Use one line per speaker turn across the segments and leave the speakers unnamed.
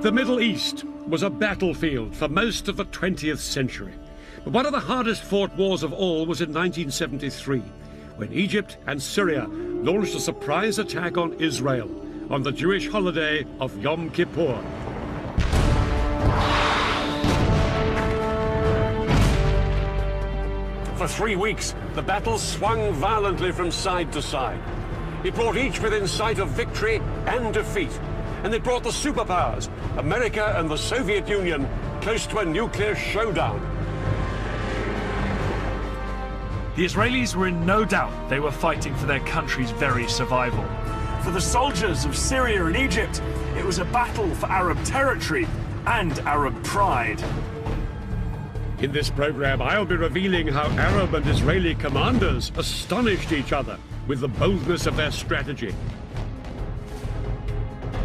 The Middle East was a battlefield for most of the 20th century. But one of the hardest fought wars of all was in 1973, when Egypt and Syria launched a surprise attack on Israel on the Jewish holiday of Yom Kippur. For 3 weeks, the battle swung violently from side to side. It brought each within sight of victory and defeat. And it brought the superpowers, America and the Soviet Union, close to a nuclear showdown.
The Israelis were in no doubt they were fighting for their country's very survival. For the soldiers of Syria and Egypt, it was a battle for Arab territory and Arab pride.
In this program, I'll be revealing how Arab and Israeli commanders astonished each other with the boldness of their strategy.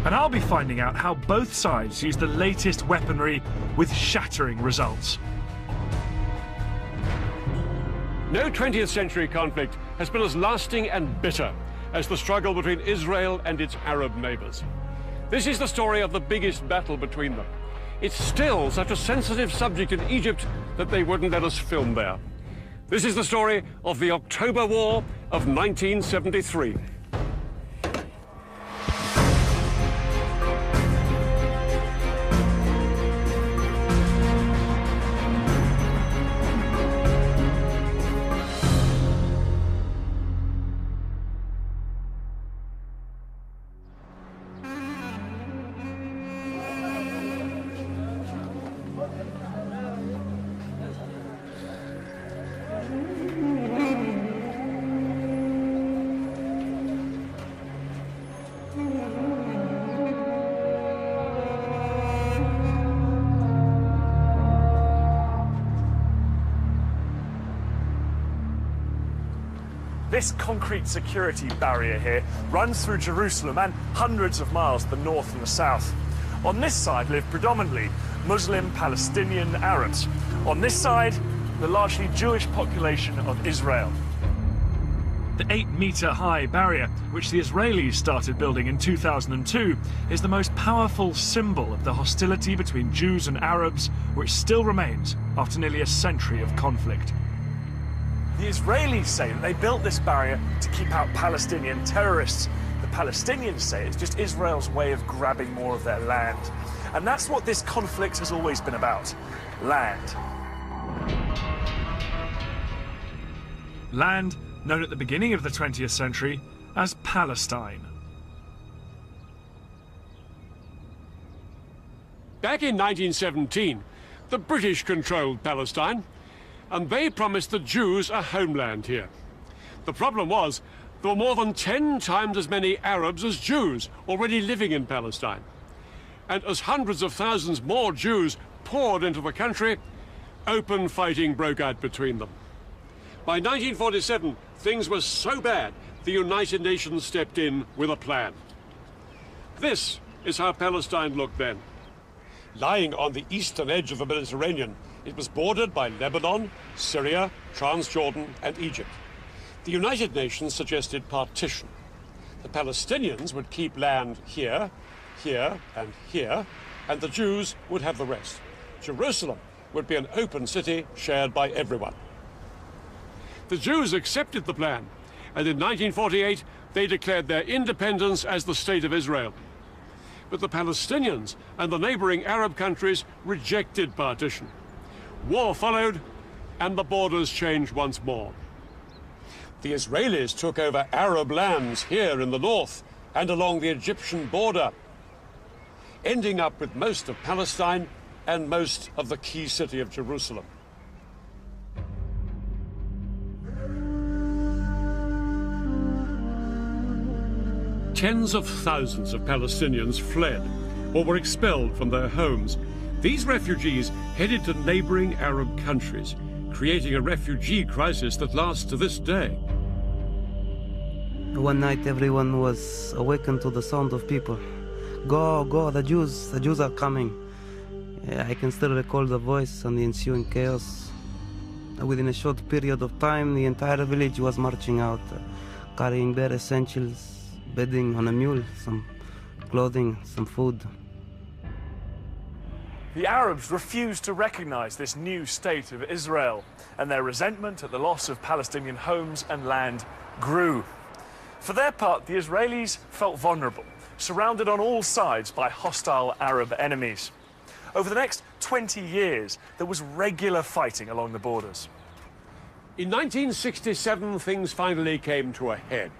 And I'll be finding out how both sides used the latest weaponry with shattering results.
No 20th century conflict has been as lasting and bitter as the struggle between Israel and its Arab neighbors. This is the story of the biggest battle between them. It's still such a sensitive subject in Egypt that they wouldn't let us film there. This is the story of the October War of 1973.
This concrete security barrier here runs through Jerusalem and hundreds of miles to the north and the south. On this side live predominantly Muslim Palestinian Arabs. On this side, the largely Jewish population of Israel. The 8-meter-high barrier, which the Israelis started building in 2002, is the most powerful symbol of the hostility between Jews and Arabs, which still remains after nearly a century of conflict. The Israelis say that they built this barrier to keep out Palestinian terrorists. The Palestinians say it's just Israel's way of grabbing more of their land. And that's what this conflict has always been about: land. Land known at the beginning of the 20th century as Palestine.
Back in 1917, the British controlled Palestine, and they promised the Jews a homeland here. The problem was, there were more than 10 times as many Arabs as Jews already living in Palestine. And as hundreds of thousands more Jews poured into the country, open fighting broke out between them. By 1947, things were so bad, the United Nations stepped in with a plan. This is how Palestine looked then. Lying on the eastern edge of the Mediterranean, it was bordered by Lebanon, Syria, Transjordan, and Egypt. The United Nations suggested partition. The Palestinians would keep land here, here, and here, and the Jews would have the rest. Jerusalem would be an open city shared by everyone. The Jews accepted the plan, and in 1948, they declared their independence as the State of Israel. But the Palestinians and the neighboring Arab countries rejected partition. War followed, and the borders changed once more. The Israelis took over Arab lands here in the north and along the Egyptian border, ending up with most of Palestine and most of the key city of Jerusalem. Tens of thousands of Palestinians fled or were expelled from their homes. These refugees headed to neighboring Arab countries, creating a refugee crisis that lasts to this day.
One night everyone was awakened to the sound of people. Go, go, the Jews are coming. I can still recall the voice and the ensuing chaos. Within a short period of time, the entire village was marching out, carrying bare essentials, bedding on a mule, some clothing, some food.
The Arabs refused to recognize this new state of Israel, and their resentment at the loss of Palestinian homes and land grew. For their part, the Israelis felt vulnerable, surrounded on all sides by hostile Arab enemies. Over the next 20 years, there was regular fighting along the borders.
In 1967, things finally came to a head.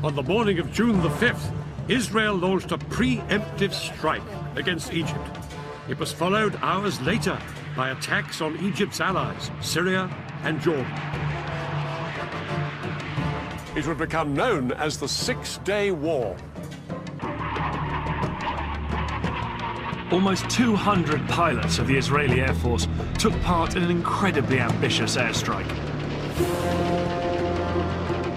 On the morning of June the 5th, Israel launched a preemptive strike against Egypt. It was followed hours later by attacks on Egypt's allies, Syria and Jordan. It would become known as the Six-Day War.
Almost 200 pilots of the Israeli Air Force took part in an incredibly ambitious airstrike.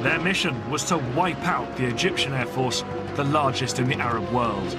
Their mission was to wipe out the Egyptian Air Force, the largest in the Arab world.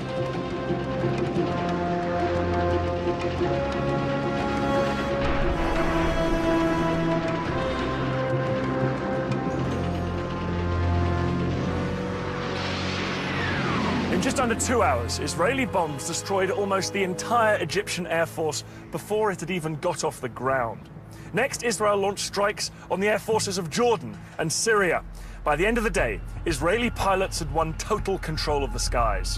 In just under 2 hours, Israeli bombs destroyed almost the entire Egyptian Air Force before it had even got off the ground. Next, Israel launched strikes on the air forces of Jordan and Syria. By the end of the day, Israeli pilots had won total control of the skies.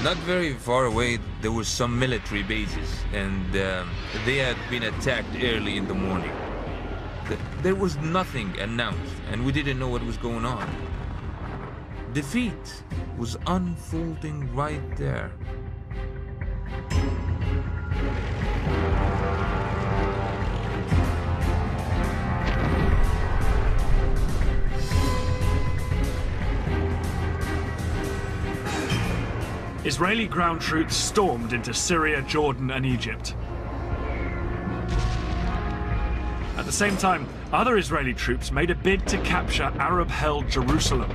Not very far away, there were some military bases, and they had been attacked early in the morning. There was nothing announced, and we didn't know what was going on. Defeat was unfolding right there.
Israeli ground troops stormed into Syria, Jordan, and Egypt. At the same time, other Israeli troops made a bid to capture Arab-held Jerusalem.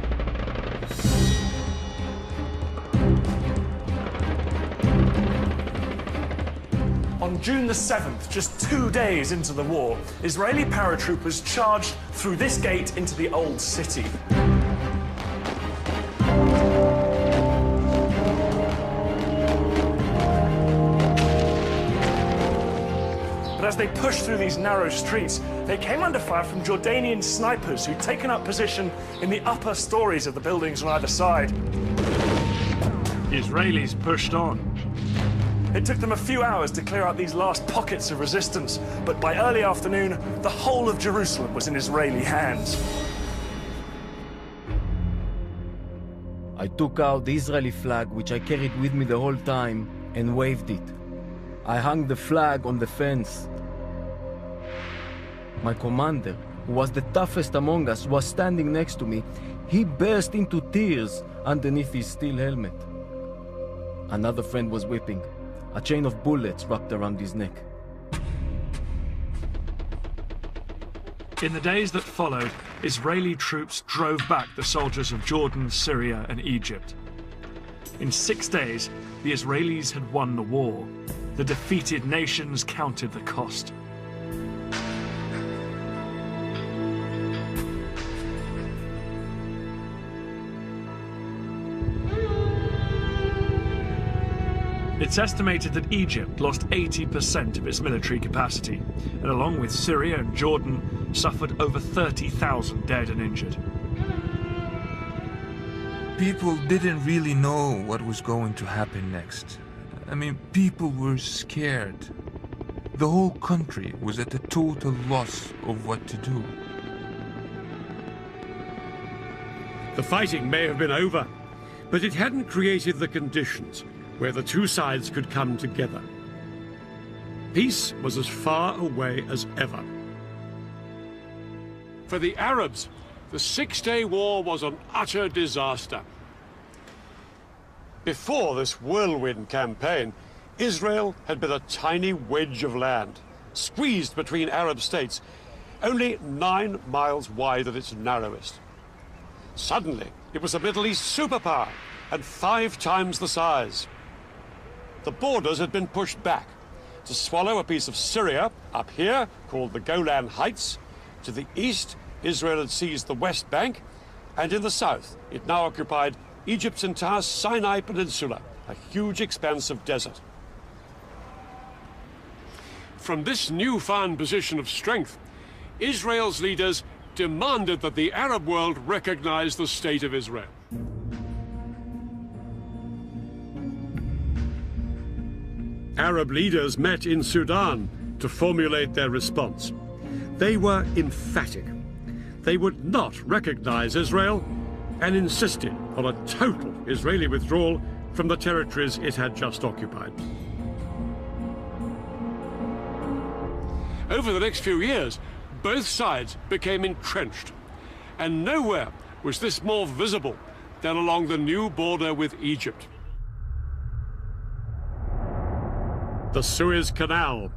On June the 7th, just 2 days into the war, Israeli paratroopers charged through this gate into the old city. But as they pushed through these narrow streets, they came under fire from Jordanian snipers who'd taken up position in the upper stories of the buildings on either side. The Israelis pushed on. It took them a few hours to clear out these last pockets of resistance, but by early afternoon, the whole of Jerusalem was in Israeli hands.
I took out the Israeli flag, which I carried with me the whole time, and waved it. I hung the flag on the fence. My commander, who was the toughest among us, was standing next to me. He burst into tears underneath his steel helmet. Another friend was weeping. A chain of bullets wrapped around his neck.
In the days that followed, Israeli troops drove back the soldiers of Jordan, Syria, and Egypt. In 6 days, the Israelis had won the war. The defeated nations counted the cost. It's estimated that Egypt lost 80% of its military capacity, and along with Syria and Jordan, suffered over 30,000 dead and injured.
People didn't really know what was going to happen next. I mean, people were scared. The whole country was at a total loss of what to do.
The fighting may have been over, but it hadn't created the conditions where the two sides could come together. Peace was as far away as ever. For the Arabs, the Six-Day War was an utter disaster. Before this whirlwind campaign, Israel had been a tiny wedge of land, squeezed between Arab states, only 9 miles wide at its narrowest. Suddenly, it was a Middle East superpower, and 5 times the size. The borders had been pushed back to swallow a piece of Syria up here, called the Golan Heights. To the east, Israel had seized the West Bank, And in the south, it now occupied Egypt's entire Sinai Peninsula, a huge expanse of desert. From this newfound position of strength, Israel's leaders demanded that the Arab world recognize the State of Israel. Arab leaders met in Sudan to formulate their response. They were emphatic. They would not recognize Israel and insisted on a total Israeli withdrawal from the territories it had just occupied. Over the next few years, both sides became entrenched, and nowhere was this more visible than along the new border with Egypt. The Suez Canal.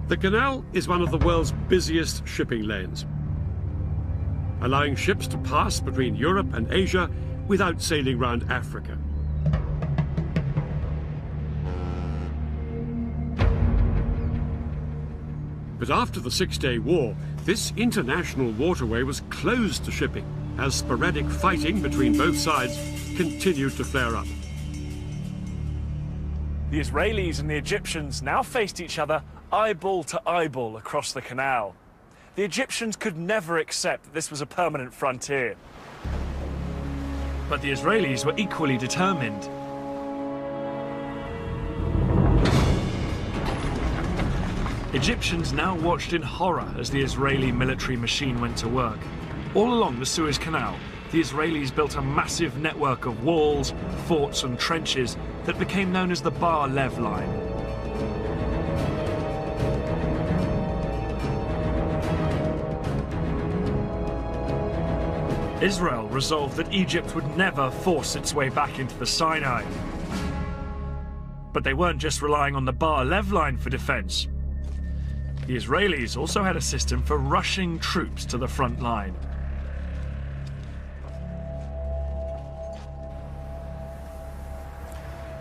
The canal is one of the world's busiest shipping lanes, allowing ships to pass between Europe and Asia without sailing round Africa. But after the Six-Day War, this international waterway was closed to shipping as sporadic fighting between both sides continued to flare up.
The Israelis and the Egyptians now faced each other eyeball to eyeball across the canal. The Egyptians could never accept that this was a permanent frontier. But the Israelis were equally determined. Egyptians now watched in horror as the Israeli military machine went to work. All along the Suez Canal, the Israelis built a massive network of walls, forts and trenches that became known as the Bar Lev Line. Israel resolved that Egypt would never force its way back into the Sinai. But they weren't just relying on the Bar Lev Line for defense. The Israelis also had a system for rushing troops to the front line.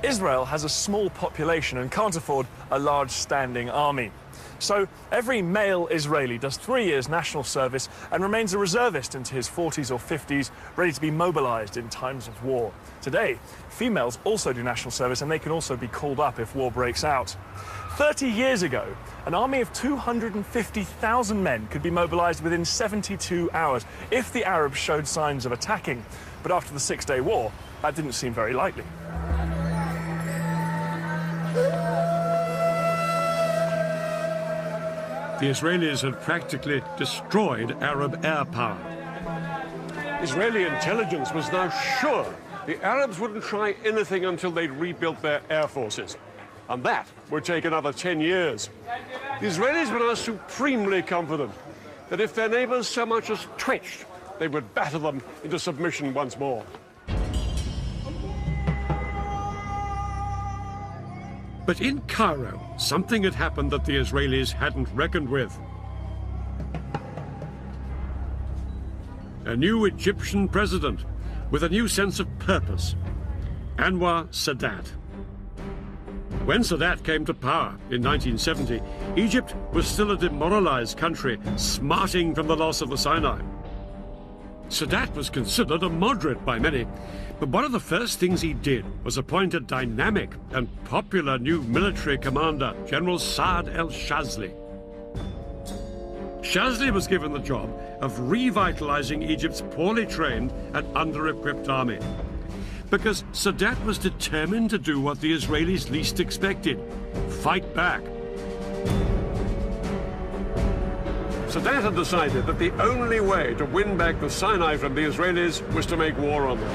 Israel has a small population and can't afford a large standing army. So every male Israeli does 3 years national service and remains a reservist into his 40s or 50s, ready to be mobilized in times of war. Today, females also do national service and they can also be called up if war breaks out. 30 years ago, an army of 250,000 men could be mobilized within 72 hours if the Arabs showed signs of attacking. But after the Six-Day War, that didn't seem very likely.
The Israelis had practically destroyed Arab air power. Israeli intelligence was now sure the Arabs wouldn't try anything until they'd rebuilt their air forces. And that would take another 10 years. The Israelis were now supremely confident that if their neighbors so much as twitched, they would batter them into submission once more. But in Cairo, something had happened that the Israelis hadn't reckoned with. A new Egyptian president with a new sense of purpose, Anwar Sadat. When Sadat came to power in 1970, Egypt was still a demoralized country, smarting from the loss of the Sinai. Sadat was considered a moderate by many, but one of the first things he did was appoint a dynamic and popular new military commander, General Saad el-Shazli. Shazli was given the job of revitalizing Egypt's poorly trained and under-equipped army, because Sadat was determined to do what the Israelis least expected: fight back. Sadat had decided that the only way to win back the Sinai from the Israelis was to make war on them.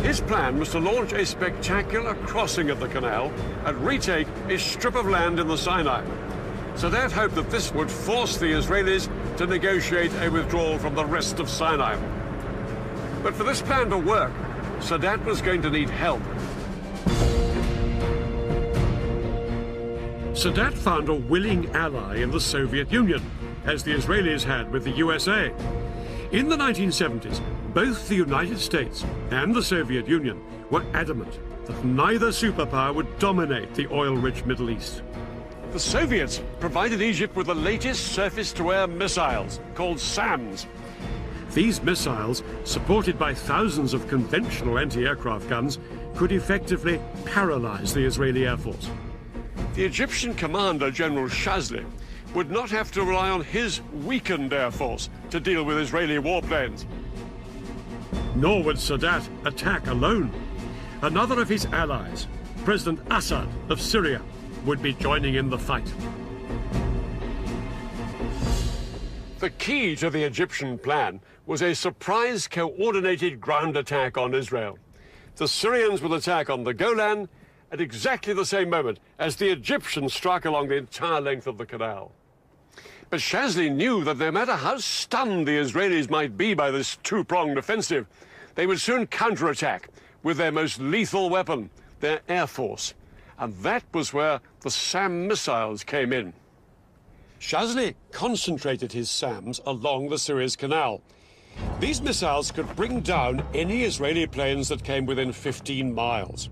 His plan was to launch a spectacular crossing of the canal and retake a strip of land in the Sinai. Sadat hoped that this would force the Israelis to negotiate a withdrawal from the rest of Sinai. But for this plan to work, Sadat was going to need help. Sadat found a willing ally in the Soviet Union, as the Israelis had with the USA. In the 1970s, both the United States and the Soviet Union were adamant that neither superpower would dominate the oil-rich Middle East. The Soviets provided Egypt with the latest surface-to-air missiles, called SAMs. These missiles, supported by thousands of conventional anti-aircraft guns, could effectively paralyze the Israeli Air Force. The Egyptian commander, General Shazli, would not have to rely on his weakened air force to deal with Israeli warplanes. Nor would Sadat attack alone. Another of his allies, President Assad of Syria, would be joining in the fight. The key to the Egyptian plan was a surprise coordinated ground attack on Israel. The Syrians would attack on the Golan at exactly the same moment as the Egyptians struck along the entire length of the canal. But Shazli knew that no matter how stunned the Israelis might be by this two-pronged offensive, they would soon counterattack with their most lethal weapon, their air force. And that was where the SAM missiles came in. Shazli concentrated his SAMs along the Suez Canal. These missiles could bring down any Israeli planes that came within 15 miles.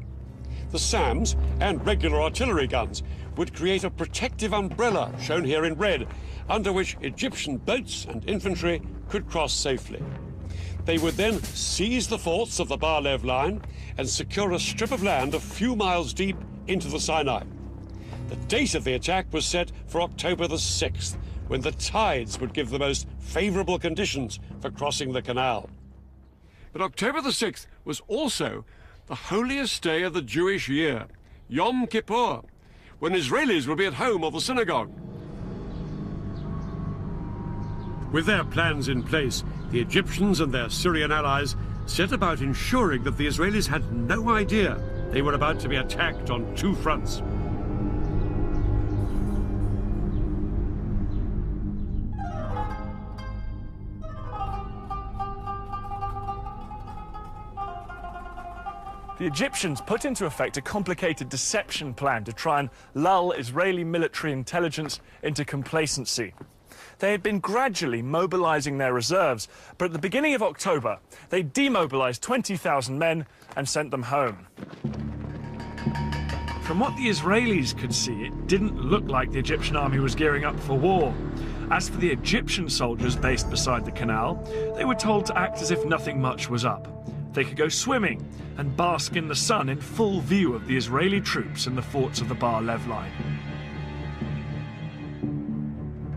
The SAMs and regular artillery guns would create a protective umbrella, shown here in red, under which Egyptian boats and infantry could cross safely. They would then seize the forts of the Bar-Lev line and secure a strip of land a few miles deep into the Sinai. The date of the attack was set for October the 6th, when the tides would give the most favorable conditions for crossing the canal. But October the 6th was also the holiest day of the Jewish year, Yom Kippur, when Israelis would be at home or the synagogue. With their plans in place, the Egyptians and their Syrian allies set about ensuring that the Israelis had no idea they were about to be attacked on two fronts.
The Egyptians put into effect a complicated deception plan to try and lull Israeli military intelligence into complacency. They had been gradually mobilizing their reserves, but at the beginning of October, they demobilized 20,000 men and sent them home.
From what the Israelis could see, it didn't look like the Egyptian army was gearing up for war. As for the Egyptian soldiers based beside the canal, they were told to act as if nothing much was up. They could go swimming and bask in the sun in full view of the Israeli troops in the forts of the Bar-Lev line.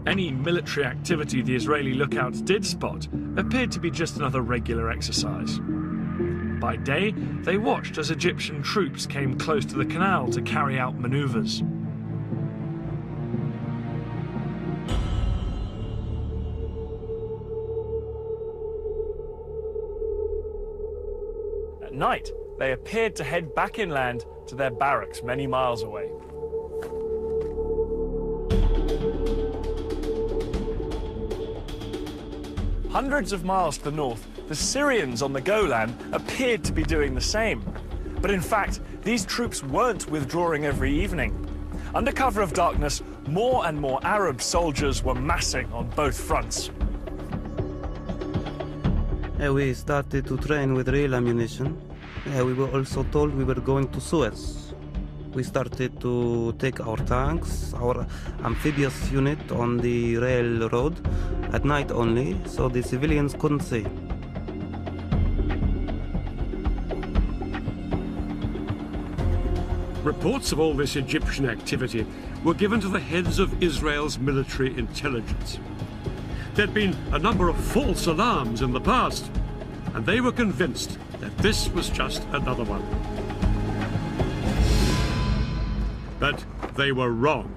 Any military activity the Israeli lookouts did spot appeared to be just another regular exercise. By day, they watched as Egyptian troops came close to the canal to carry out maneuvers.
At night, they appeared to head back inland to their barracks many miles away. Hundreds of miles to the north, the Syrians on the Golan appeared to be doing the same. But in fact, these troops weren't withdrawing every evening. Under cover of darkness, more and more Arab soldiers were massing on both fronts.
We started to train with real ammunition. We were also told we were going to Suez. We started to take our tanks, our amphibious unit on the railroad at night only, so the civilians couldn't see.
Reports of all this Egyptian activity were given to the heads of Israel's military intelligence. There'd been a number of false alarms in the past, and they were convinced that this was just another one. But they were wrong.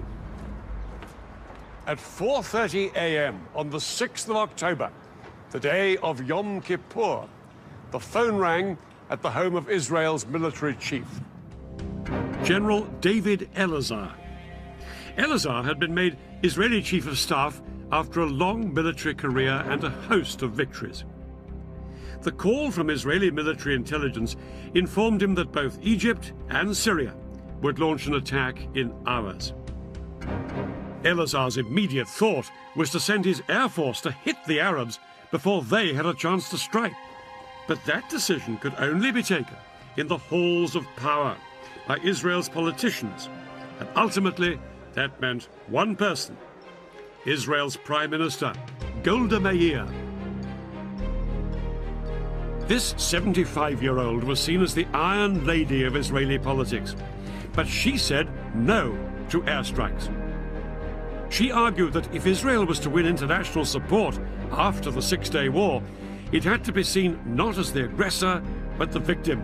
At 4:30 a.m. on the 6th of October, the day of Yom Kippur, the phone rang at the home of Israel's military chief, General David Elazar. Elazar had been made Israeli Chief of Staff after a long military career and a host of victories. The call from Israeli military intelligence informed him that both Egypt and Syria would launch an attack in hours. Elazar's immediate thought was to send his air force to hit the Arabs before they had a chance to strike. But that decision could only be taken in the halls of power by Israel's politicians. And ultimately, that meant one person, Israel's Prime Minister, Golda Meir. This 75-year-old was seen as the Iron Lady of Israeli politics, but she said no to airstrikes. She argued that if Israel was to win international support after the Six-Day War, it had to be seen not as the aggressor, but the victim.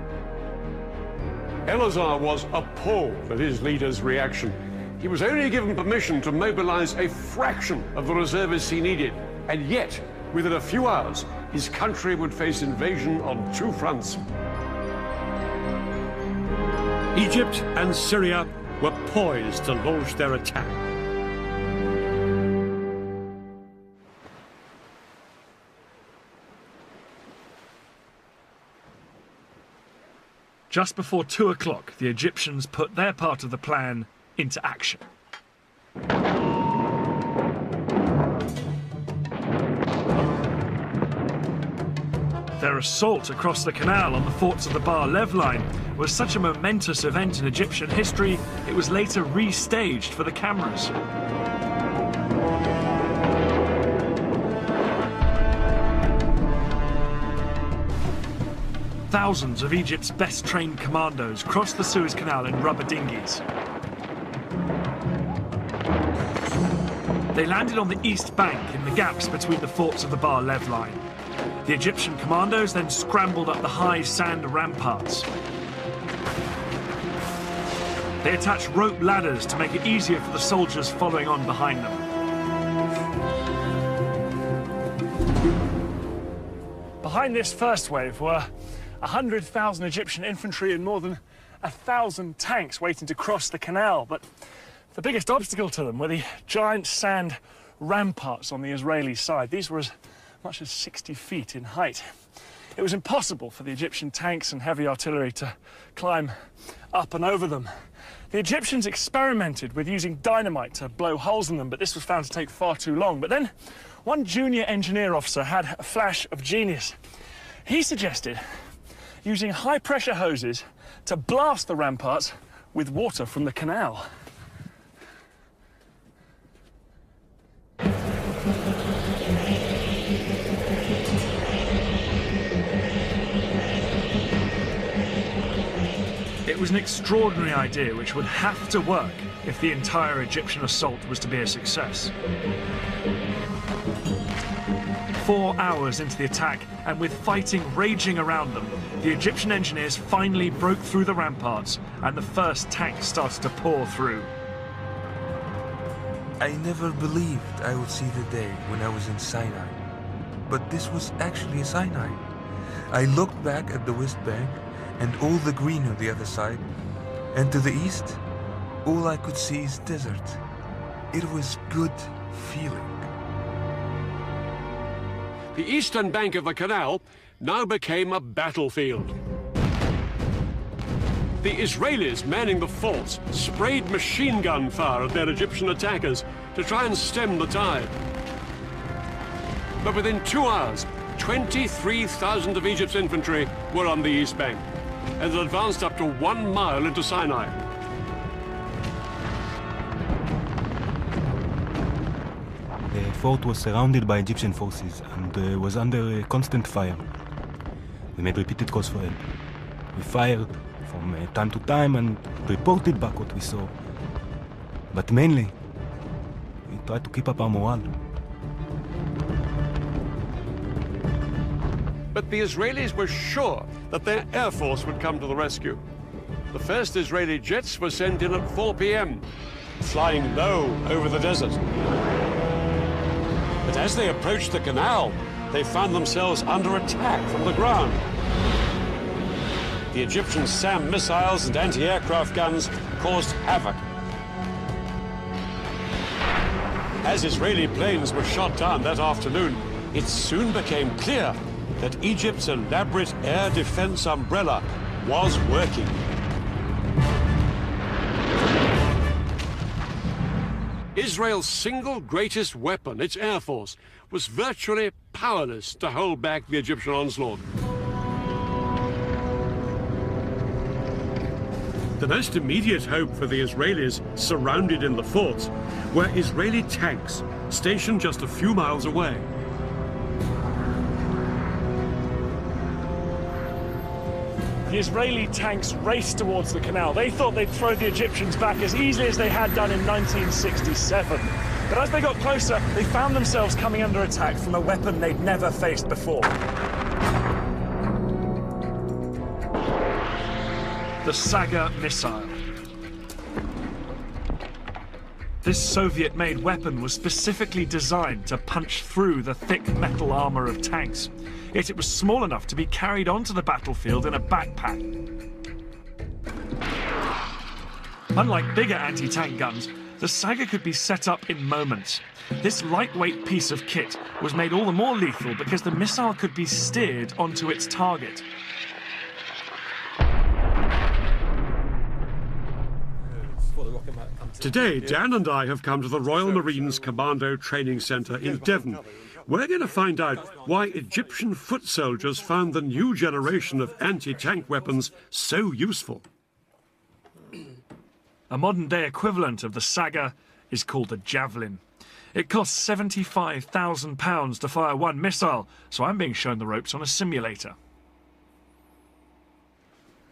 Elazar was appalled at his leader's reaction. He was only given permission to mobilize a fraction of the reservists he needed, and yet, within a few hours, his country would face invasion on two fronts. Egypt and Syria were poised to launch their attack.
Just before 2 o'clock, the Egyptians put their part of the plan into action. Their assault across the canal on the forts of the Bar Lev line was such a momentous event in Egyptian history, it was later restaged for the cameras. Thousands of Egypt's best-trained commandos crossed the Suez Canal in rubber dinghies. They landed on the east bank in the gaps between the forts of the Bar Lev line. The Egyptian commandos then scrambled up the high sand ramparts. They attached rope ladders to make it easier for the soldiers following on behind them. Behind this first wave were 100,000 Egyptian infantry and more than 1,000 tanks waiting to cross the canal, but the biggest obstacle to them were the giant sand ramparts on the Israeli side. These were as much as 60 feet in height. It was impossible for the Egyptian tanks and heavy artillery to climb up and over them. The Egyptians experimented with using dynamite to blow holes in them, but this was found to take far too long. But then one junior engineer officer had a flash of genius. He suggested using high-pressure hoses to blast the ramparts with water from the canal. It was an extraordinary idea which would have to work if the entire Egyptian assault was to be a success. 4 hours into the attack, and with fighting raging around them, the Egyptian engineers finally broke through the ramparts, and the first tanks started to pour through.
I never believed I would see the day when I was in Sinai. But this was actually Sinai. I looked back at the West Bank and all the green on the other side, and to the east, all I could see is desert. It was good feeling.
The eastern bank of the canal now became a battlefield. The Israelis manning the forts sprayed machine gun fire at their Egyptian attackers to try and stem the tide. But within 2 hours, 23,000 of Egypt's infantry were on the east bank and had advanced up to 1 mile into Sinai.
The fort was surrounded by Egyptian forces and was under constant fire. We made repeated calls for help. We fired from time to time and reported back what we saw. But mainly, we tried to keep up our morale.
But the Israelis were sure that their air force would come to the rescue. The first Israeli jets were sent in at 4 p.m., flying low over the desert. But as they approached the canal, they found themselves under attack from the ground. The Egyptian SAM missiles and anti-aircraft guns caused havoc. As Israeli planes were shot down that afternoon, it soon became clear that Egypt's elaborate air defense umbrella was working. Israel's single greatest weapon, its air force, was virtually powerless to hold back the Egyptian onslaught. The most immediate hope for the Israelis surrounded in the forts were Israeli tanks stationed just a few miles away.
The Israeli tanks raced towards the canal. They thought they'd throw the Egyptians back as easily as they had done in 1967. But as they got closer, they found themselves coming under attack from a weapon they'd never faced before. The Saga missile. This Soviet-made weapon was specifically designed to punch through the thick metal armor of tanks. Yet it was small enough to be carried onto the battlefield in a backpack. Unlike bigger anti-tank guns, the Saga could be set up in moments. This lightweight piece of kit was made all the more lethal because the missile could be steered onto its target.
Today, Dan and I have come to the Royal Marines Commando Training Centre in Devon. We're going to find out why Egyptian foot soldiers found the new generation of anti-tank weapons so useful.
A modern-day equivalent of the Saga is called the Javelin. It costs £75,000 to fire one missile, so I'm being shown the ropes on a simulator.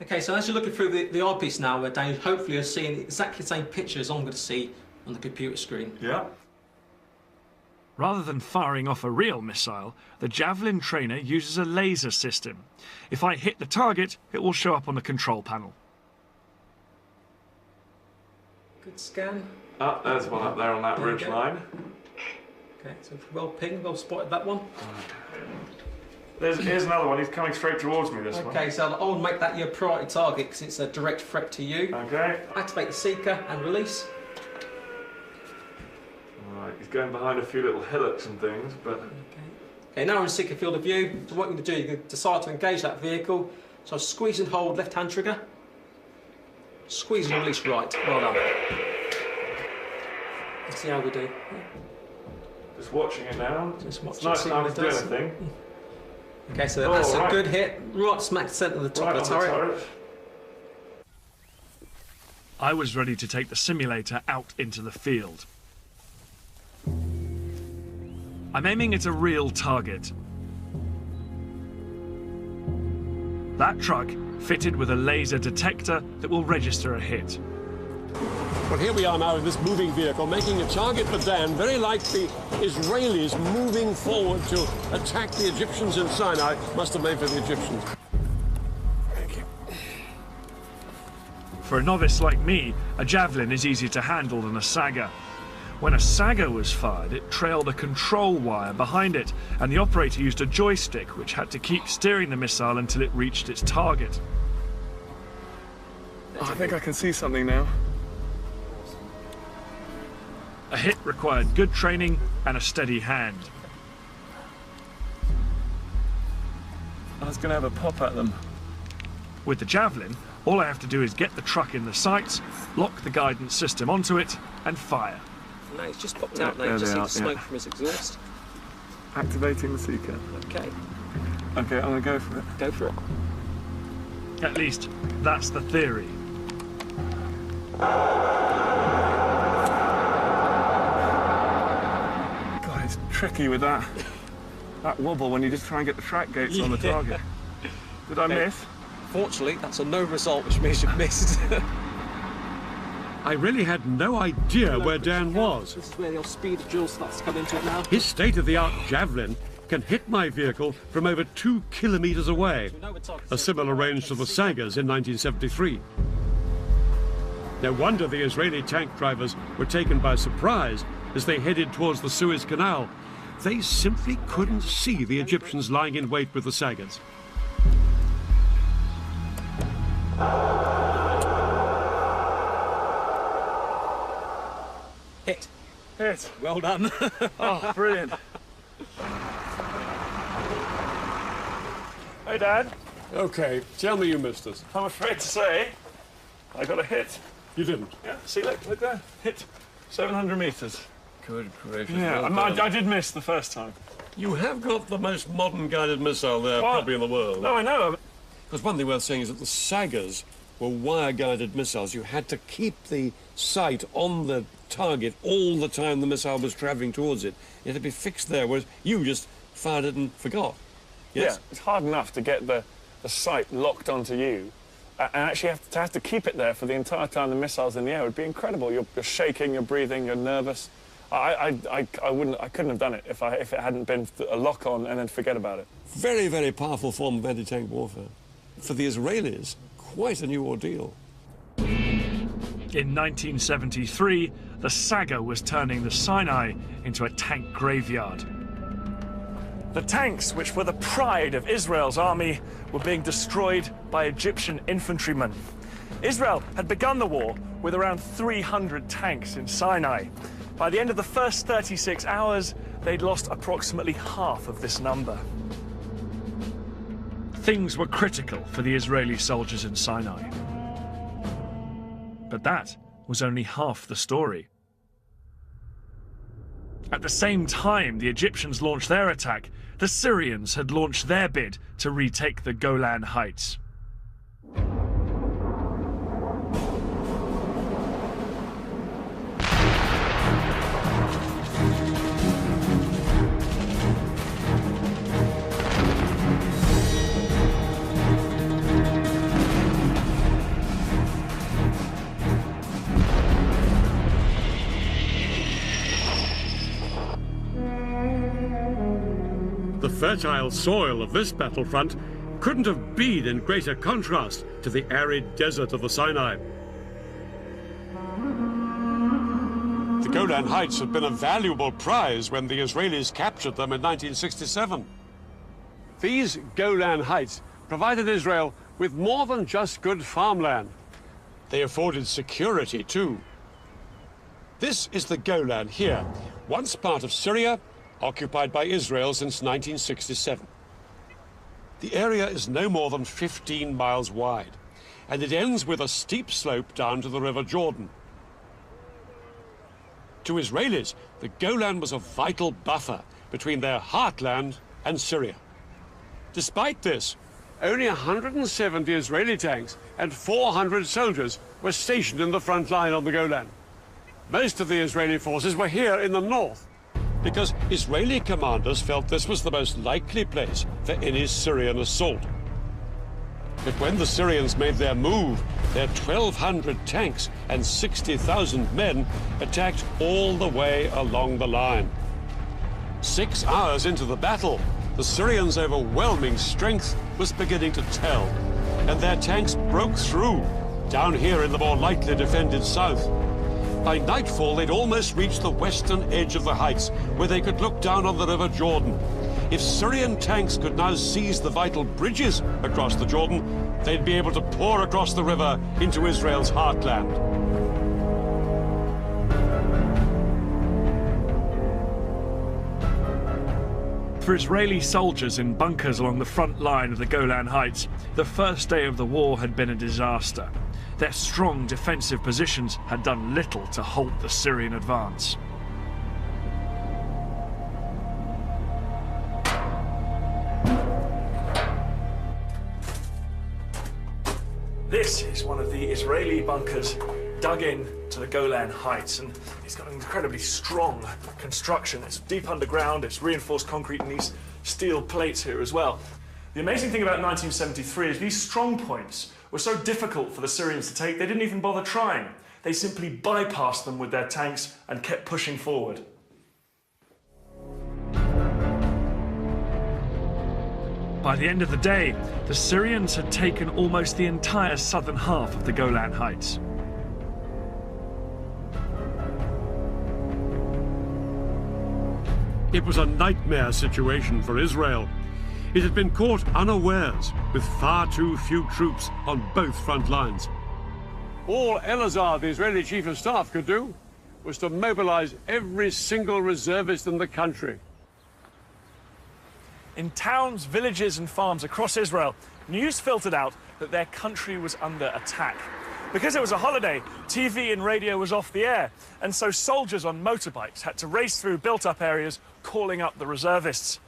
Okay, so as you're looking through the eyepiece now, Daniel, hopefully you're seeing exactly the same picture as I'm going to see on the computer screen.
Yeah. Rather than firing off a real missile, the Javelin trainer uses a laser system. If I hit the target, it will show up on the control panel.
Good scan.
Oh, there's one up there on that ridge line.
Okay, so well pinged, well spotted that one.
Here's another one. He's coming straight towards me, this one.
Okay, so I'll make that your priority target because it's a direct threat to you.
Okay.
Activate the seeker and release.
Alright, he's going behind a few little hillocks and things, but...
Okay, now we're in seeker field of view. So what you're going to do, you're going to decide to engage that vehicle. So squeeze and hold left-hand trigger. Squeeze and release right. Well done. Let's see how we do. Yeah.
Just watching it now.
Just watch
it's nice time to do
does.
anything.
Okay, so that's a good hit. Right smack centre of the top of the turret.
I was ready to take the simulator out into the field. I'm aiming at a real target. That truck fitted with a laser detector that will register a hit.
Well, here we are now in this moving vehicle, making a target for Dan, very like the Israelis moving forward to attack the Egyptians in Sinai. Must have made for the Egyptians.
Thank you. For a novice like me, a Javelin is easier to handle than a Saga. When a Saga was fired, it trailed a control wire behind it, and the operator used a joystick which had to keep steering the missile until it reached its target.
Oh, I think I can see something now.
A hit required good training and a steady hand.
I was going to have a pop at them.
With the Javelin, all I have to do is get the truck in the sights, lock the guidance system onto it, and fire.
No, he's just popped out now. You just see the smoke from his exhaust.
Activating the seeker.
Okay.
Okay, I'm going to go for it.
Go for it.
At least, that's the theory.
God, it's tricky with that wobble when you just try and get the track gates on the target. Did I miss?
Fortunately, that's a no result, which means you've missed.
I really had no idea where Dan was.
This is where the old speed of Jules starts to come into it now.
His state-of-the-art Javelin can hit my vehicle from over 2 kilometers away, a similar range to the Sagas in 1973. No wonder the Israeli tank drivers were taken by surprise as they headed towards the Suez Canal. They simply couldn't see the Egyptians lying in wait with the Sagas.
Hit.
Hit.
Well done.
Oh, brilliant.
Hey, Dad.
Okay, tell me you missed us.
I'm afraid to say, I got a hit.
You didn't?
Yeah, see, look there. Hit 700 metres.
Good gracious.
Yeah, I did miss the first time.
You have got the most modern guided missile there,
What?
probably in the world.
No, I know.
Because one thing worth saying is that the Sagas were wire-guided missiles. You had to keep the sight on the target all the time the missile was travelling towards it. It had to be fixed there, whereas you just fired it and forgot. Yes?
Yeah, it's hard enough to get the sight locked onto you, and actually have to keep it there for the entire time the missile's in the air. It would be incredible. You're shaking, you're breathing, you're nervous. I couldn't have done it if it hadn't been a lock on and then forget about it.
Very, very powerful form of anti-tank warfare. For the Israelis, quite a new ordeal.
In 1973, the saga was turning the Sinai into a tank graveyard.
The tanks, which were the pride of Israel's army, were being destroyed by Egyptian infantrymen. Israel had begun the war with around 300 tanks in Sinai. By the end of the first 36 hours, they'd lost approximately half of this number.
Things were critical for the Israeli soldiers in Sinai. But that was only half the story. At the same time the Egyptians launched their attack, the Syrians had launched their bid to retake the Golan Heights.
The fertile soil of this battlefront couldn't have been in greater contrast to the arid desert of the Sinai. The Golan Heights had been a valuable prize when the Israelis captured them in 1967. These Golan Heights provided Israel with more than just good farmland. They afforded security too. This is the Golan here, once part of Syria, occupied by Israel since 1967. The area is no more than 15 miles wide, and it ends with a steep slope down to the River Jordan. To Israelis, the Golan was a vital buffer between their heartland and Syria. Despite this, only 170 Israeli tanks and 400 soldiers were stationed in the front line on the Golan. Most of the Israeli forces were here in the north, because Israeli commanders felt this was the most likely place for any Syrian assault. But when the Syrians made their move, their 1,200 tanks and 60,000 men attacked all the way along the line. 6 hours into the battle, the Syrians' overwhelming strength was beginning to tell, and their tanks broke through down here in the more lightly defended south. By nightfall, they'd almost reached the western edge of the heights, where they could look down on the River Jordan. If Syrian tanks could now seize the vital bridges across the Jordan, they'd be able to pour across the river into Israel's heartland.
For Israeli soldiers in bunkers along the front line of the Golan Heights, the first day of the war had been a disaster. Their strong defensive positions had done little to halt the Syrian advance.
This is one of the Israeli bunkers dug in to the Golan Heights, and it's got an incredibly strong construction. It's deep underground, it's reinforced concrete and these steel plates here as well. The amazing thing about 1973 is these strong points were so difficult for the Syrians to take, they didn't even bother trying. They simply bypassed them with their tanks and kept pushing forward.
By the end of the day, the Syrians had taken almost the entire southern half of the Golan Heights.
It was a nightmare situation for Israel. It had been caught unawares with far too few troops on both front lines. All Elazar, the Israeli chief of staff, could do was to mobilize every single reservist in the country.
In towns, villages and farms across Israel, news filtered out that their country was under attack. Because it was a holiday, TV and radio was off the air, and so soldiers on motorbikes had to race through built-up areas calling up the reservists.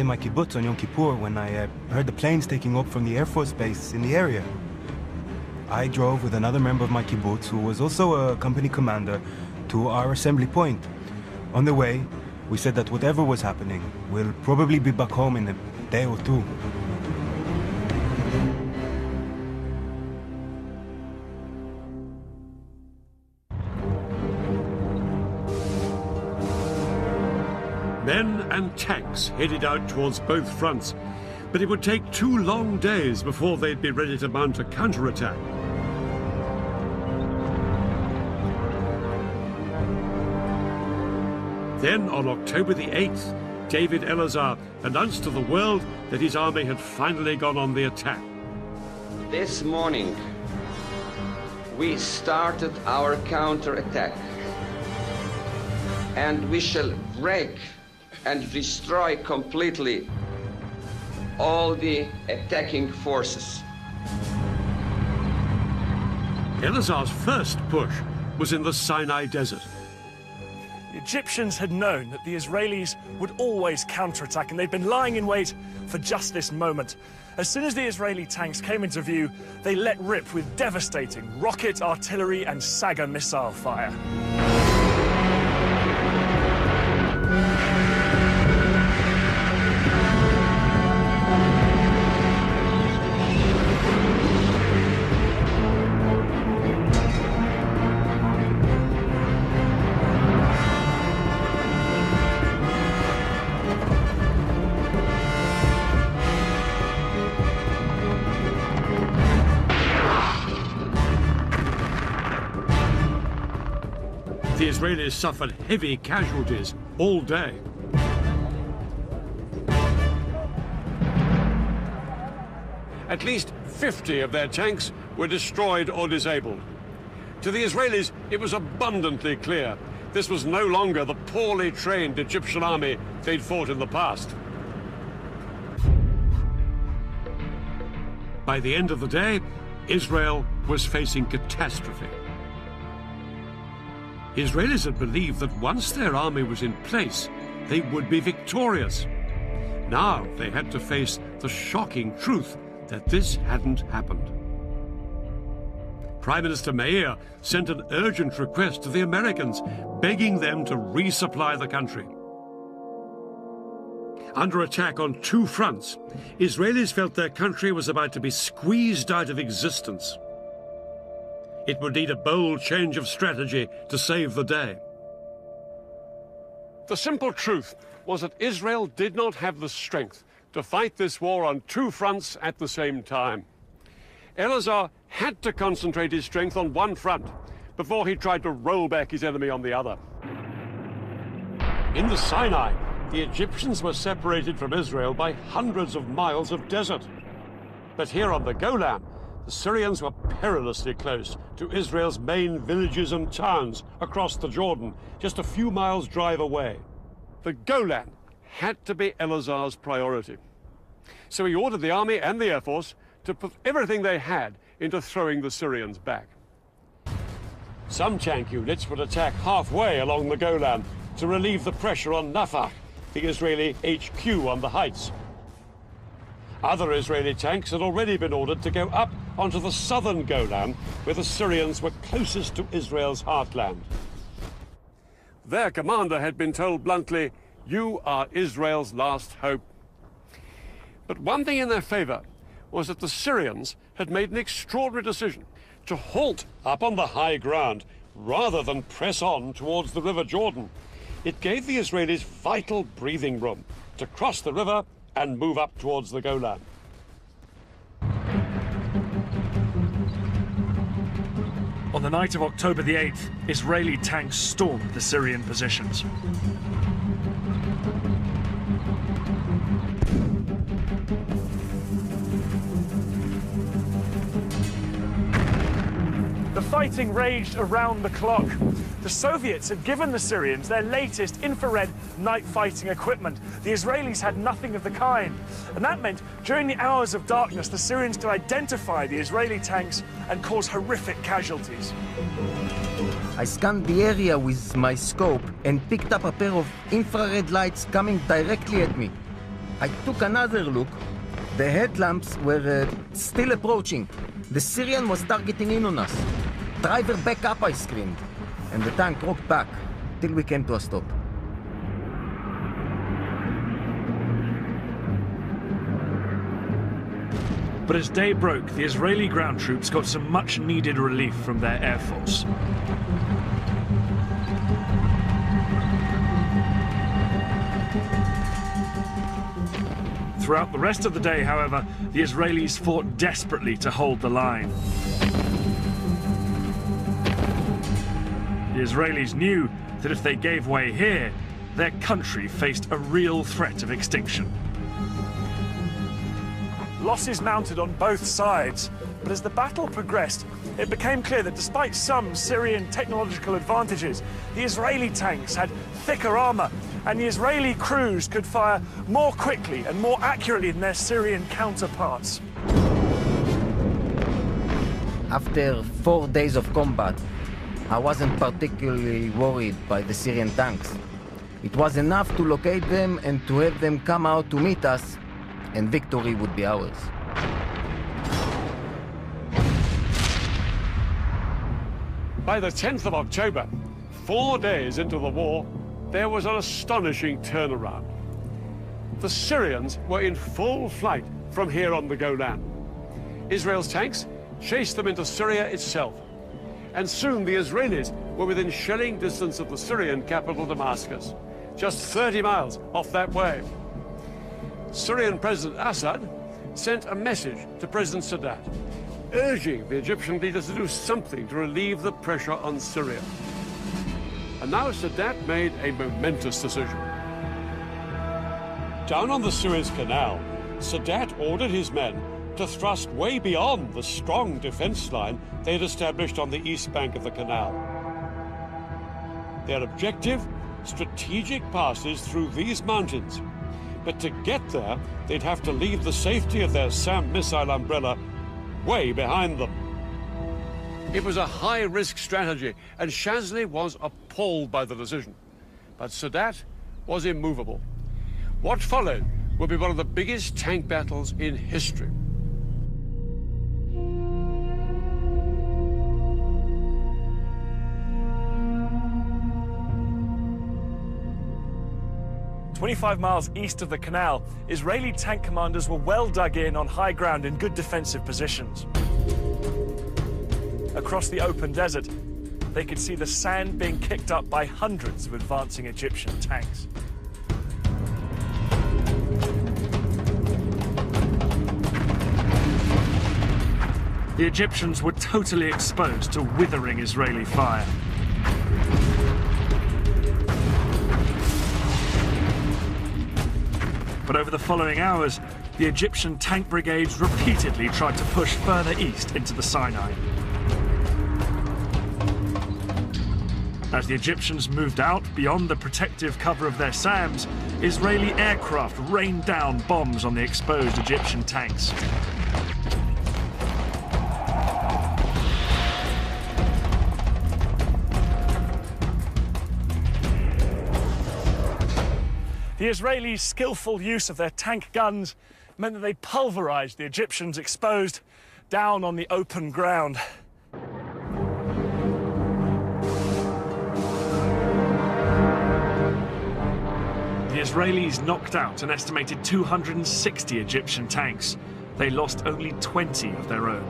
in my kibbutz on Yom Kippur when I heard the planes taking off from the Air Force Base in the area. I drove with another member of my kibbutz, who was also a company commander, to our assembly point. On the way, we said that whatever was happening, we'll probably be back home in a day or two.
Men and tanks headed out towards both fronts, but it would take 2 long days before they'd be ready to mount a counterattack. Then, on October the 8th, David Elazar announced to the world that his army had finally gone on the attack.
This morning, we started our counterattack, and we shall break and destroy completely all the attacking forces.
Elazar's first push was in the Sinai Desert.
The Egyptians had known that the Israelis would always counterattack, and they'd been lying in wait for just this moment. As soon as the Israeli tanks came into view, they let rip with devastating rocket, artillery, and Saga missile fire.
The Israelis suffered heavy casualties all day. At least 50 of their tanks were destroyed or disabled. To the Israelis, it was abundantly clear this was no longer the poorly trained Egyptian army they'd fought in the past. By the end of the day, Israel was facing catastrophe. Israelis had believed that once their army was in place, they would be victorious. Now they had to face the shocking truth that this hadn't happened. Prime Minister Meir sent an urgent request to the Americans, begging them to resupply the country. Under attack on 2 fronts, Israelis felt their country was about to be squeezed out of existence. It would need a bold change of strategy to save the day. The simple truth was that Israel did not have the strength to fight this war on 2 fronts at the same time. Elazar had to concentrate his strength on one front before he tried to roll back his enemy on the other. In the Sinai, the Egyptians were separated from Israel by hundreds of miles of desert. But here on the Golan, the Syrians were perilously close to Israel's main villages and towns across the Jordan, just a few miles' drive away. The Golan had to be Elazar's priority. So he ordered the army and the air force to put everything they had into throwing the Syrians back. Some tank units would attack halfway along the Golan to relieve the pressure on Nafak, the Israeli HQ on the heights. Other Israeli tanks had already been ordered to go up onto the southern Golan, where the Syrians were closest to Israel's heartland. Their commander had been told bluntly, "You are Israel's last hope." But one thing in their favor was that the Syrians had made an extraordinary decision to halt up on the high ground rather than press on towards the River Jordan. It gave the Israelis vital breathing room to cross the river and move up towards the Golan.
On the night of October the 8th, Israeli tanks stormed the Syrian positions. The fighting raged around the clock. The Soviets had given the Syrians their latest infrared night fighting equipment. The Israelis had nothing of the kind. And that meant during the hours of darkness, the Syrians could identify the Israeli tanks and cause horrific casualties.
I scanned the area with my scope and picked up a pair of infrared lights coming directly at me. I took another look. The headlamps were still approaching. The Syrian was targeting in on us. Driver, back up, I screamed. And the tank rocked back till we came to a stop.
But as day broke, the Israeli ground troops got some much-needed relief from their air force. Throughout the rest of the day, however, the Israelis fought desperately to hold the line. The Israelis knew that if they gave way here, their country faced a real threat of extinction. Losses mounted on both sides, but as the battle progressed, it became clear that despite some Syrian technological advantages, the Israeli tanks had thicker armor, and the Israeli crews could fire more quickly and more accurately than their Syrian counterparts.
After 4 days of combat, I wasn't particularly worried by the Syrian tanks. It was enough to locate them and to have them come out to meet us, and victory would be ours.
By the 10th of October, 4 days into the war, there was an astonishing turnaround. The Syrians were in full flight from here on the Golan. Israel's tanks chased them into Syria itself, and soon the Israelis were within shelling distance of the Syrian capital Damascus, just 30 miles off that way. Syrian President Assad sent a message to President Sadat, urging the Egyptian leaders to do something to relieve the pressure on Syria. And now Sadat made a momentous decision. Down on the Suez Canal, Sadat ordered his men to thrust way beyond the strong defense line they had established on the east bank of the canal. Their objective, strategic passes through these mountains. But to get there, they'd have to leave the safety of their SAM missile umbrella way behind them. It was a high-risk strategy, and Shazli was appalled by the decision. But Sadat was immovable. What followed would be one of the biggest tank battles in history.
"25 miles east of the canal, Israeli tank commanders were well dug in on high ground in good defensive positions. Across the open desert, they could see the sand being kicked up by hundreds of advancing Egyptian tanks. The Egyptians were totally exposed to withering Israeli fire. But over the following hours, the Egyptian tank brigades repeatedly tried to push further east into the Sinai. As the Egyptians moved out beyond the protective cover of their SAMs, Israeli aircraft rained down bombs on the exposed Egyptian tanks. The Israelis' skillful use of their tank guns meant that they pulverized the Egyptians exposed down on the open ground. The Israelis knocked out an estimated 260 Egyptian tanks. They lost only 20 of their own.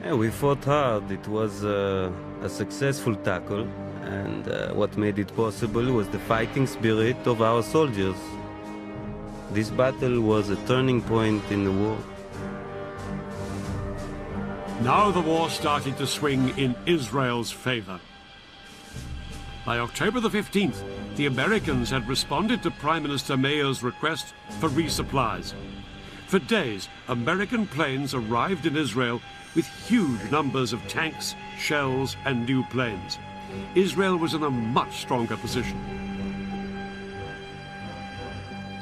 Yeah, we fought hard. It was a successful tackle. And what made it possible was the fighting spirit of our soldiers. This battle was a turning point in the war.
Now the war started to swing in Israel's favor. By October the 15th, the Americans had responded to Prime Minister Meir's request for resupplies. For days, American planes arrived in Israel with huge numbers of tanks, shells, and new planes. Israel was in a much stronger position.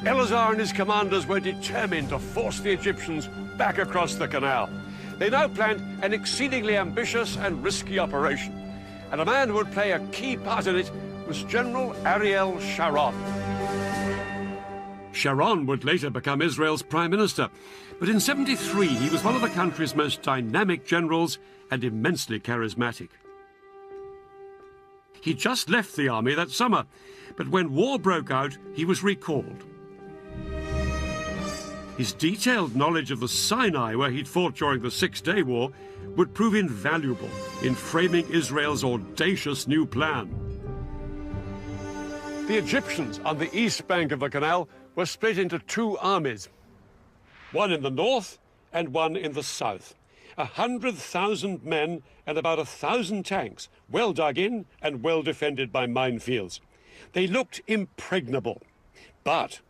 Elazar and his commanders were determined to force the Egyptians back across the canal. They now planned an exceedingly ambitious and risky operation, and a man who would play a key part in it was General Ariel Sharon. Sharon would later become Israel's prime minister, but in 73 he was one of the country's most dynamic generals and immensely charismatic. He just left the army that summer, but when war broke out, he was recalled. His detailed knowledge of the Sinai, where he'd fought during the Six-Day War, would prove invaluable in framing Israel's audacious new plan. The Egyptians on the east bank of the canal were split into two armies, one in the north and one in the south. 100,000 men and about 1,000 tanks, well dug in and well defended by minefields. They looked impregnable, but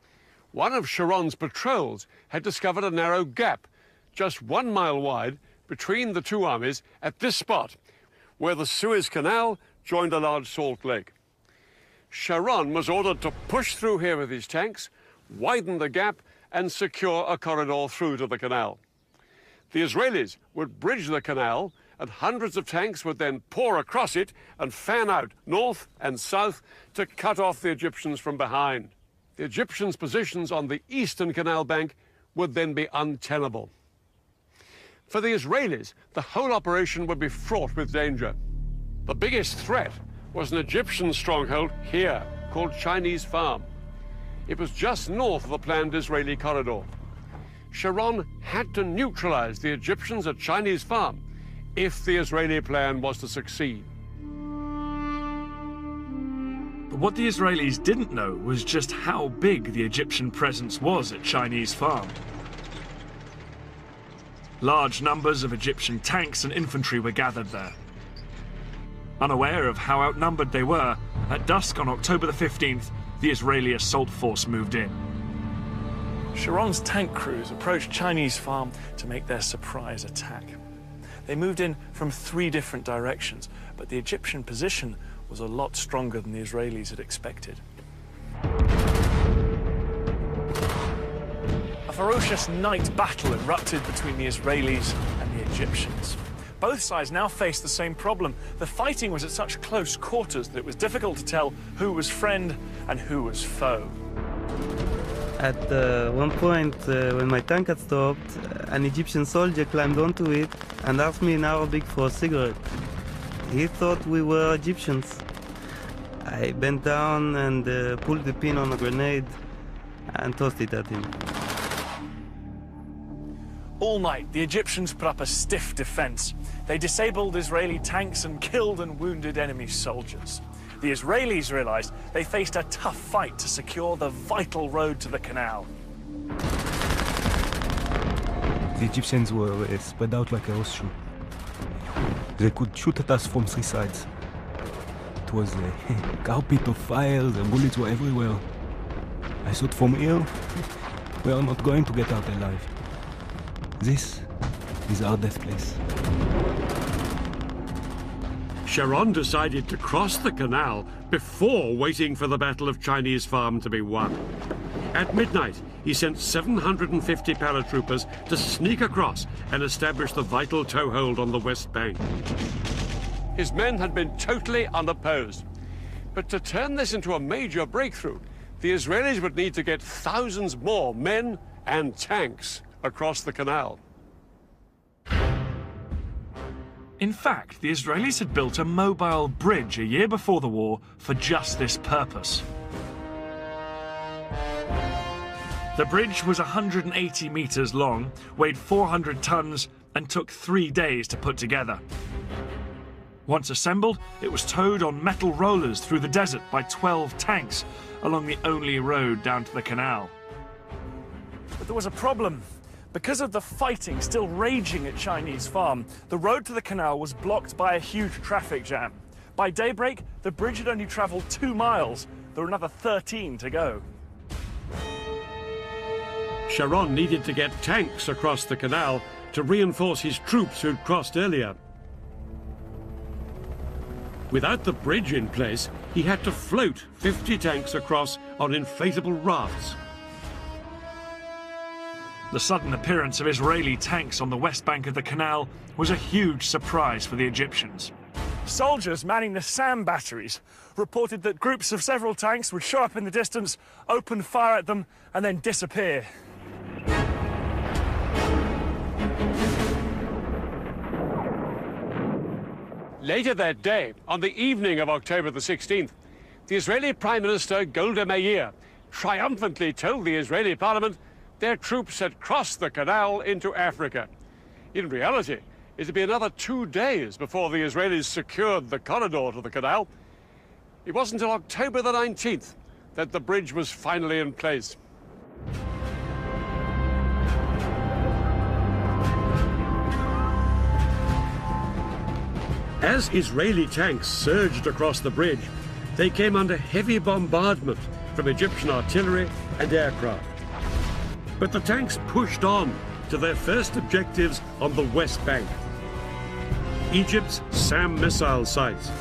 one of Sharon's patrols had discovered a narrow gap, just 1 mile wide, between the two armies at this spot, where the Suez Canal joined a large salt lake. Sharon was ordered to push through here with his tanks, widen the gap, and secure a corridor through to the canal. The Israelis would bridge the canal, and hundreds of tanks would then pour across it and fan out north and south to cut off the Egyptians from behind. The Egyptians' positions on the eastern canal bank would then be untenable. For the Israelis, the whole operation would be fraught with danger. The biggest threat was an Egyptian stronghold here, called Chinese Farm. It was just north of the planned Israeli corridor. Sharon had to neutralize the Egyptians at Chinese Farm if the Israeli plan was to succeed.
But what the Israelis didn't know was just how big the Egyptian presence was at Chinese Farm. Large numbers of Egyptian tanks and infantry were gathered there. Unaware of how outnumbered they were, at dusk on October the 15th, the Israeli assault force moved in.
Sharon's tank crews approached Chinese Farm to make their surprise attack. They moved in from 3 different directions, but the Egyptian position was a lot stronger than the Israelis had expected. A ferocious night battle erupted between the Israelis and the Egyptians. Both sides now faced the same problem. The fighting was at such close quarters that it was difficult to tell who was friend and who was foe.
At one point, when my tank had stopped, an Egyptian soldier climbed onto it and asked me in Arabic for a cigarette. He thought we were Egyptians. I bent down and pulled the pin on a grenade and tossed it at him.
All night, the Egyptians put up a stiff defense. They disabled Israeli tanks and killed and wounded enemy soldiers. The Israelis realized they faced a tough fight to secure the vital road to the canal.
The Egyptians were spread out like a horseshoe. They could shoot at us from 3 sides. It was a carpet of fire, the bullets were everywhere. I thought from here, we are not going to get out alive. This is our death place.
Sharon decided to cross the canal before waiting for the Battle of Chinese Farm to be won. At midnight, he sent 750 paratroopers to sneak across and establish the vital toehold on the west bank. His men had been totally unopposed. But to turn this into a major breakthrough, the Israelis would need to get thousands more men and tanks across the canal.
In fact, the Israelis had built a mobile bridge a year before the war for just this purpose. The bridge was 180 meters long, weighed 400 tons, and took 3 days to put together. Once assembled, it was towed on metal rollers through the desert by 12 tanks along the only road down to the canal.
But there was a problem. Because of the fighting still raging at Chinese Farm, the road to the canal was blocked by a huge traffic jam. By daybreak, the bridge had only traveled 2 miles. There were another 13 to go.
Sharon needed to get tanks across the canal to reinforce his troops who'd crossed earlier. Without the bridge in place, he had to float 50 tanks across on inflatable rafts.
The sudden appearance of Israeli tanks on the west bank of the canal was a huge surprise for the Egyptians.
Soldiers manning the SAM batteries reported that groups of several tanks would show up in the distance, open fire at them, and then disappear.
Later that day, on the evening of October the 16th, the Israeli Prime Minister Golda Meir triumphantly told the Israeli parliament their troops had crossed the canal into Africa. In reality, it would be another 2 days before the Israelis secured the corridor to the canal. It wasn't until October the 19th that the bridge was finally in place. As Israeli tanks surged across the bridge, they came under heavy bombardment from Egyptian artillery and aircraft. But the tanks pushed on to their first objectives on the West Bank, Egypt's SAM missile sites.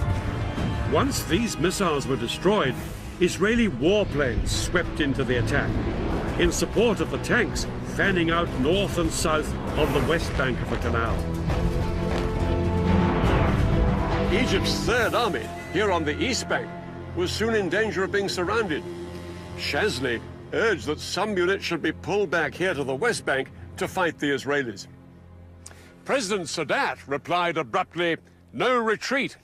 Once these missiles were destroyed, Israeli warplanes swept into the attack in support of the tanks fanning out north and south on the west bank of the canal. Egypt's Third Army, here on the east bank, was soon in danger of being surrounded. Shazli urged that some units should be pulled back here to the west bank to fight the Israelis. President Sadat replied abruptly, "No retreat."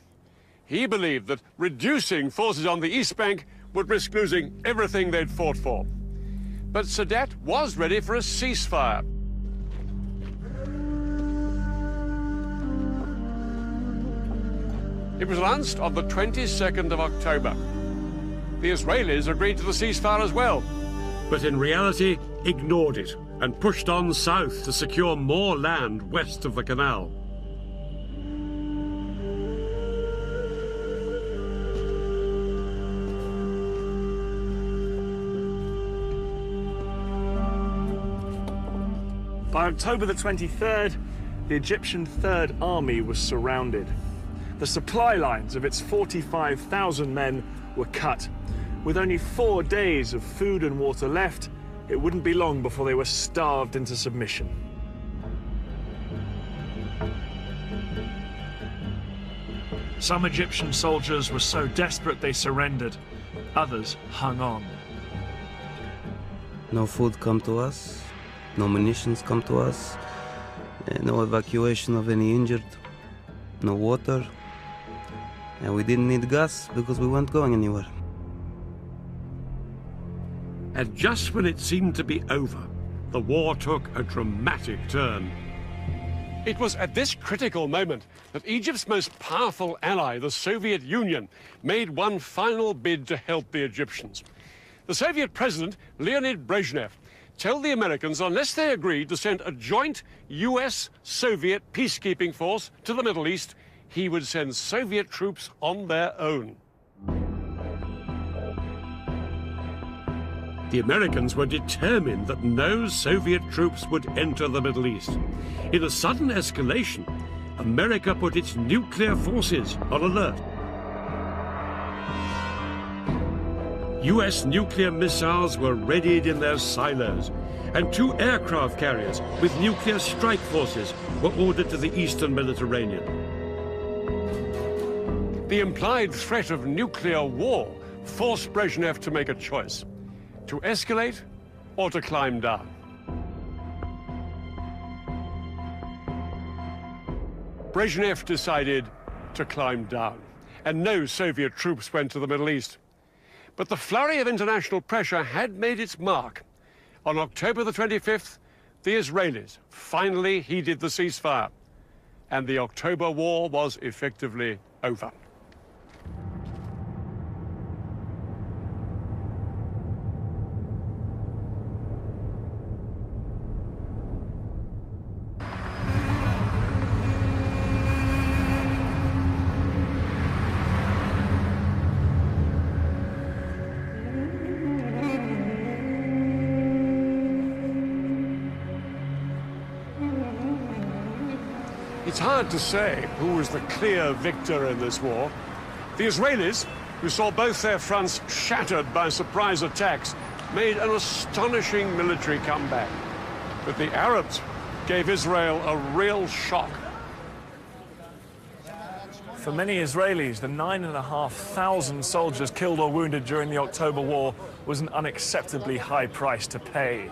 He believed that reducing forces on the east bank would risk losing everything they'd fought for. But Sadat was ready for a ceasefire. It was announced on the 22nd of October. The Israelis agreed to the ceasefire as well, but in reality ignored it and pushed on south to secure more land west of the canal.
By October the 23rd, the Egyptian Third Army was surrounded. The supply lines of its 45,000 men were cut. With only 4 days of food and water left, it wouldn't be long before they were starved into submission.
Some Egyptian soldiers were so desperate they surrendered. Others hung on.
No food come to us, no munitions come to us, no evacuation of any injured, no water, and we didn't need gas because we weren't going anywhere.
And just when it seemed to be over, the war took a dramatic turn. It was at this critical moment that Egypt's most powerful ally, the Soviet Union, made one final bid to help the Egyptians. The Soviet president, Leonid Brezhnev, told the Americans unless they agreed to send a joint US-Soviet peacekeeping force to the Middle East, he would send Soviet troops on their own. The Americans were determined that no Soviet troops would enter the Middle East. In a sudden escalation, America put its nuclear forces on alert. US nuclear missiles were readied in their silos, and 2 aircraft carriers with nuclear strike forces were ordered to the eastern Mediterranean. The implied threat of nuclear war forced Brezhnev to make a choice: to escalate or to climb down. Brezhnev decided to climb down, and no Soviet troops went to the Middle East. But the flurry of international pressure had made its mark. On October the 25th, the Israelis finally heeded the ceasefire, and the October War was effectively over. It's hard to say who was the clear victor in this war. The Israelis, who saw both their fronts shattered by surprise attacks, made an astonishing military comeback. But the Arabs gave Israel a real shock.
For many Israelis, the 9,500 soldiers killed or wounded during the October War was an unacceptably high price to pay.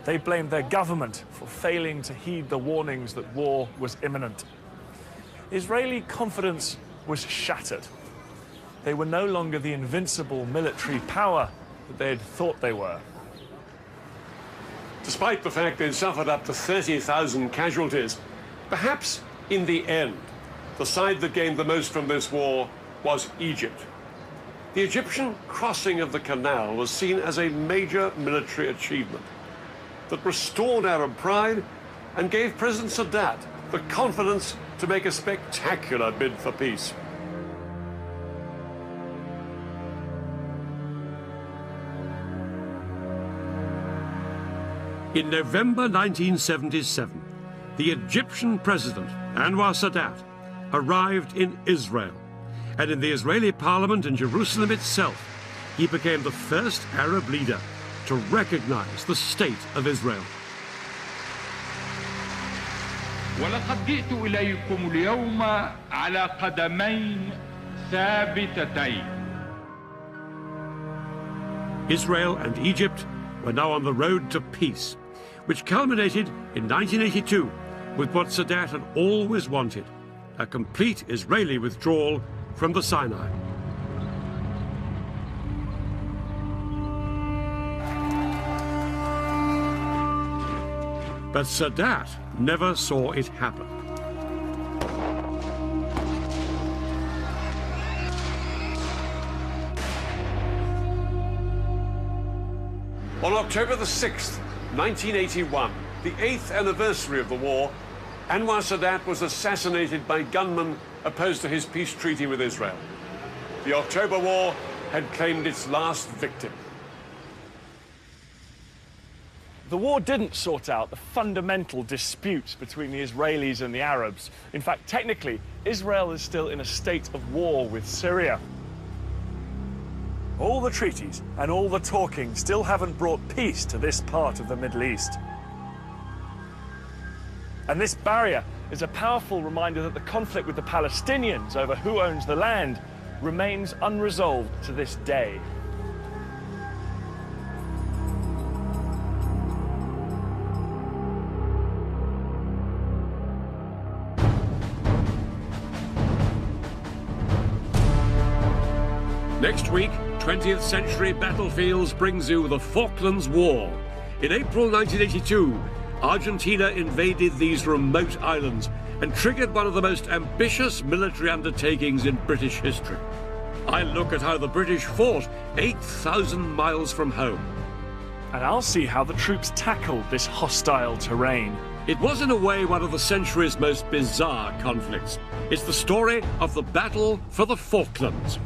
They blamed their government for failing to heed the warnings that war was imminent. Israeli confidence was shattered. They were no longer the invincible military power that they had thought they were.
Despite the fact they'd suffered up to 30,000 casualties, perhaps in the end, the side that gained the most from this war was Egypt. The Egyptian crossing of the canal was seen as a major military achievement that restored Arab pride and gave President Sadat the confidence to make a spectacular bid for peace. In November 1977, the Egyptian president, Anwar Sadat, arrived in Israel, and in the Israeli parliament in Jerusalem itself, he became the first Arab leader to recognize the state of Israel.
ولقد جئت إليكم اليوم على قدمين ثابتتين.
Israel and Egypt were now on the road to peace, which culminated in 1982 with what Sadat had always wanted: a complete Israeli withdrawal from the Sinai. But Sadat never saw it happen. On October the 6th, 1981, the 8th anniversary of the war, Anwar Sadat was assassinated by gunmen opposed to his peace treaty with Israel. The October War had claimed its last victim.
The war didn't sort out the fundamental disputes between the Israelis and the Arabs. In fact, technically, Israel is still in a state of war with Syria. All the treaties and all the talking still haven't brought peace to this part of the Middle East. And this barrier is a powerful reminder that the conflict with the Palestinians over who owns the land remains unresolved to this day.
Next week, 20th century battlefields brings you the Falklands War. In April 1982, Argentina invaded these remote islands and triggered one of the most ambitious military undertakings in British history. I look at how the British fought 8,000 miles from home.
And I'll see how the troops tackled this hostile terrain.
It was in a way one of the century's most bizarre conflicts. It's the story of the battle for the Falklands.